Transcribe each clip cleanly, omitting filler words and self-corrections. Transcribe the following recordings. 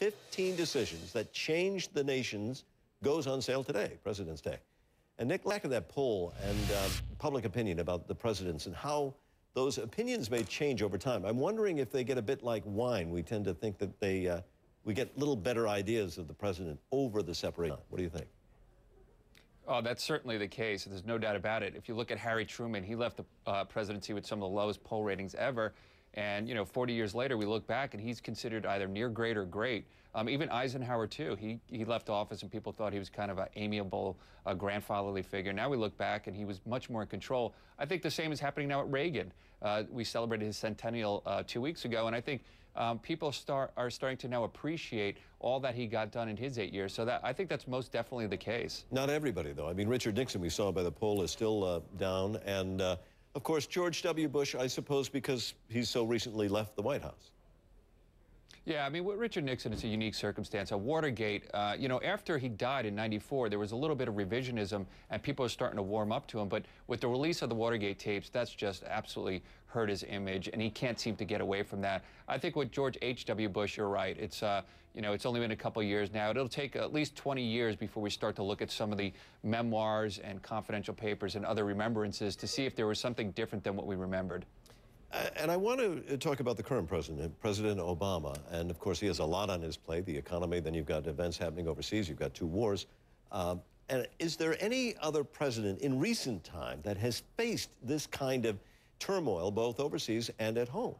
15 decisions that changed the nation's goes on sale today, President's Day. And Nick, back at that poll and public opinion about the presidents and how those opinions may change over time. I'm wondering if they get a bit like wine. We tend to think that we get little better ideas of the president over the separation. What do you think? Oh, that's certainly the case. There's no doubt about it. If you look at Harry Truman, he left the presidency with some of the lowest poll ratings ever. And, 40 years later, we look back and he's considered either near great or great. Even Eisenhower, too. He left office and people thought he was kind of an amiable, grandfatherly figure. Now we look back and he was much more in control. I think the same is happening now at Reagan. We celebrated his centennial 2 weeks ago, and I think people are starting to now appreciate all that he got done in his 8 years. So I think that's most definitely the case. Not everybody, though. I mean, Richard Nixon, we saw by the poll, is still down. And, of course, George W. Bush, I suppose, because he's so recently left the White House. Yeah, I mean, with Richard Nixon, it's a unique circumstance. Watergate, after he died in '94, there was a little bit of revisionism, and people are starting to warm up to him. But with the release of the Watergate tapes, that's just absolutely hurt his image, and he can't seem to get away from that. I think with George H.W. Bush, you're right. It's, it's only been a couple of years now. It'll take at least 20 years before we start to look at some of the memoirs and confidential papers and other remembrances to see if there was something different than what we remembered. And I want to talk about the current president, President Obama. And, of course, he has a lot on his plate, the economy, then you've got events happening overseas, you've got 2 wars. And is there any other president in recent time that has faced this kind of turmoil, both overseas and at home?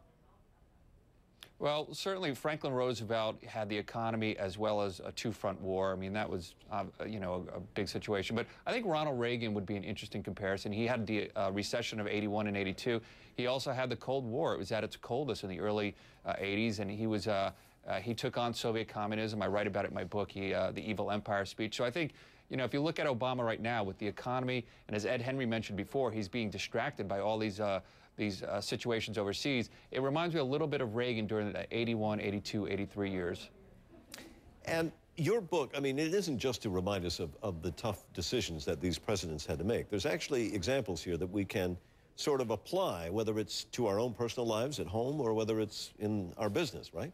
Well, certainly Franklin Roosevelt had the economy as well as a 2-front war. I mean, that was, a big situation. But I think Ronald Reagan would be an interesting comparison. He had the recession of '81 and '82. He also had the Cold War. It was at its coldest in the early '80s, and he took on Soviet communism. I write about it in my book, The Evil Empire Speech. So I think, if you look at Obama right now with the economy, and as Ed Henry mentioned before, he's being distracted by all these situations overseas. It reminds me a little bit of Reagan during the '81, '82, '83 years. And your book, I mean, it isn't just to remind us of the tough decisions that these presidents had to make. There's actually examples here that we can sort of apply, whether it's to our own personal lives at home or whether it's in our business, right?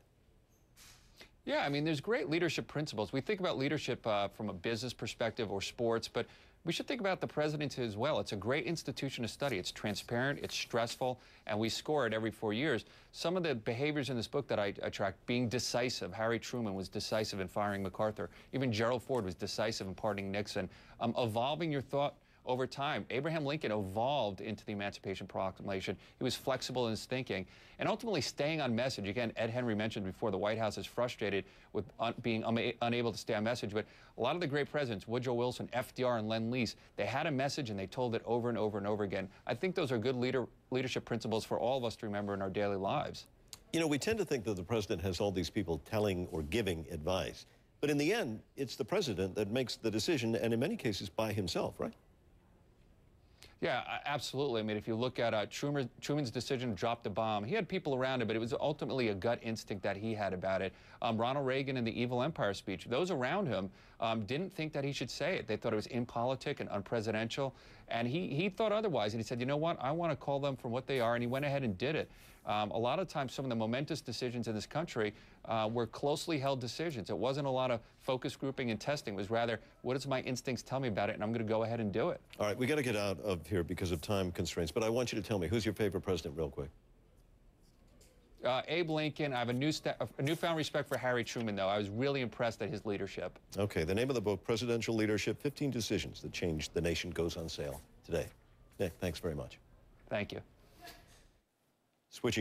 Yeah, I mean, there's great leadership principles. We think about leadership from a business perspective or sports, but we should think about the presidency as well. It's a great institution to study. It's transparent, it's stressful, and we score it every 4 years. Some of the behaviors in this book that I track, being decisive. Harry Truman was decisive in firing MacArthur. Even Gerald Ford was decisive in pardoning Nixon. Evolving your thought over time. Abraham Lincoln evolved into the Emancipation Proclamation. He was flexible in his thinking. And ultimately staying on message. Again, Ed Henry mentioned before the White House is frustrated with being unable to stay on message. But a lot of the great presidents, Woodrow Wilson, FDR, and Lend-Lease, they had a message and they told it over and over and over again. I think those are good leadership principles for all of us to remember in our daily lives. We tend to think that the president has all these people telling or giving advice. But in the end, it's the president that makes the decision, and in many cases by himself, right? Yeah, absolutely. I mean, if you look at Truman's decision to drop the bomb, he had people around him, but it was ultimately a gut instinct that he had about it. Ronald Reagan in the Evil Empire Speech, those around him didn't think that he should say it. They thought it was impolitic and unpresidential, and he thought otherwise. And he said, you know what, I want to call them from what they are, and he went ahead and did it. A lot of times, some of the momentous decisions in this country were closely held decisions. It wasn't a lot of focus grouping and testing. It was rather, what does my instincts tell me about it, and I'm going to go ahead and do it. All right, we got to get out of here because of time constraints, but I want you to tell me, who's your favorite president, real quick? Abe Lincoln. I have a newfound respect for Harry Truman, though. I was really impressed at his leadership. Okay, the name of the book, Presidential Leadership, 15 Decisions That Changed the Nation, goes on sale today. Nick, thanks very much. Thank you. Switching